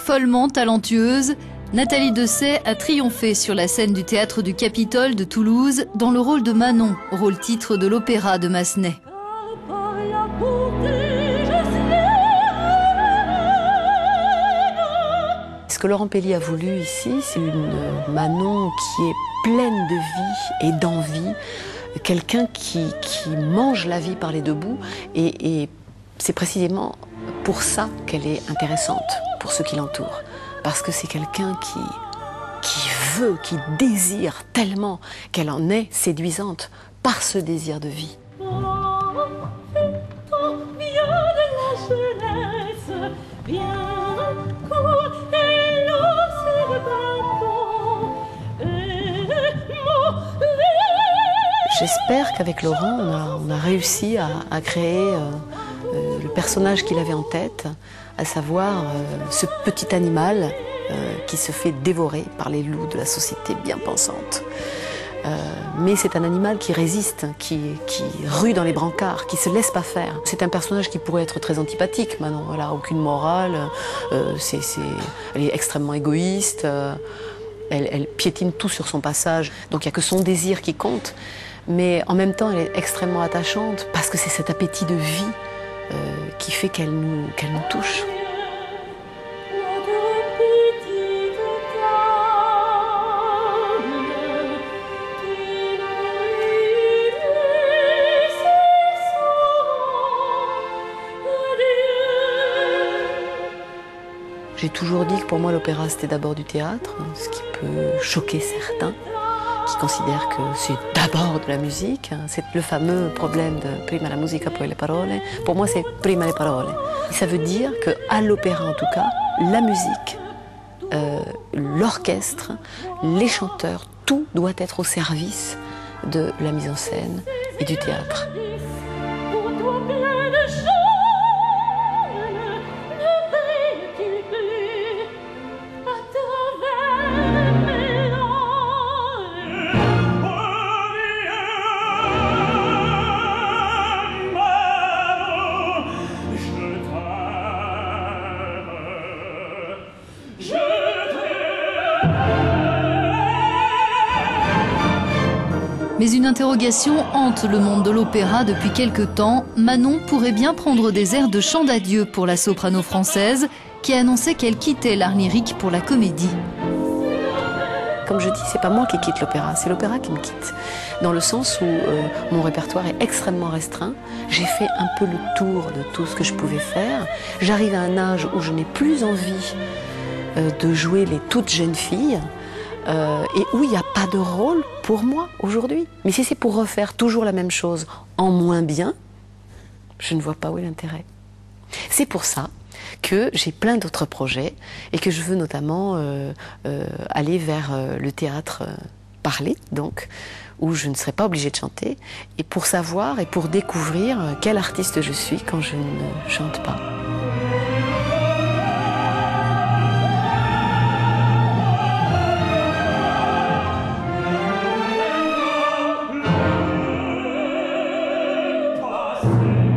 Follement talentueuse, Nathalie Dessay a triomphé sur la scène du théâtre du Capitole de Toulouse dans le rôle de Manon, rôle titre de l'opéra de Massenet. Ce que Laurent Pelli a voulu ici, c'est une Manon qui est pleine de vie et d'envie, quelqu'un qui mange la vie par les deux bouts, et c'est précisément pour ça qu'elle est intéressante pour ceux qui l'entourent, parce que c'est quelqu'un qui veut, qui désire tellement qu'elle en est séduisante par ce désir de vie. J'espère qu'avec Laurent, on a réussi à créer le personnage qu'il avait en tête, à savoir ce petit animal qui se fait dévorer par les loups de la société bien pensante. Mais c'est un animal qui résiste, qui rue dans les brancards, qui se laisse pas faire. C'est un personnage qui pourrait être très antipathique, Manon. Elle n'a aucune morale, elle est extrêmement égoïste, elle piétine tout sur son passage, donc il n'y a que son désir qui compte. Mais en même temps, elle est extrêmement attachante parce que c'est cet appétit de vie qui fait qu'elle nous touche. J'ai toujours dit que pour moi l'opéra c'était d'abord du théâtre, ce qui peut choquer certains qui considèrent que c'est d'abord de la musique. C'est le fameux problème de prima la musica poi le parole. Pour moi c'est prima le parole. Ça veut dire qu'à l'opéra en tout cas, la musique, l'orchestre, les chanteurs, tout doit être au service de la mise en scène et du théâtre. Mais une interrogation hante le monde de l'opéra depuis quelque temps. Manon pourrait bien prendre des airs de chant d'adieu pour la soprano française qui a annoncé qu'elle quittait l'art lyrique pour la comédie. Comme je dis, c'est pas moi qui quitte l'opéra, c'est l'opéra qui me quitte. Dans le sens où mon répertoire est extrêmement restreint. J'ai fait un peu le tour de tout ce que je pouvais faire. J'arrive à un âge où je n'ai plus envie de jouer les toutes jeunes filles. Et où il n'y a pas de rôle pour moi aujourd'hui. Mais si c'est pour refaire toujours la même chose en moins bien, je ne vois pas où est l'intérêt. C'est pour ça que j'ai plein d'autres projets et que je veux notamment aller vers le théâtre parlé, donc, où je ne serai pas obligée de chanter, et pour savoir et pour découvrir quel artiste je suis quand je ne chante pas. Yes.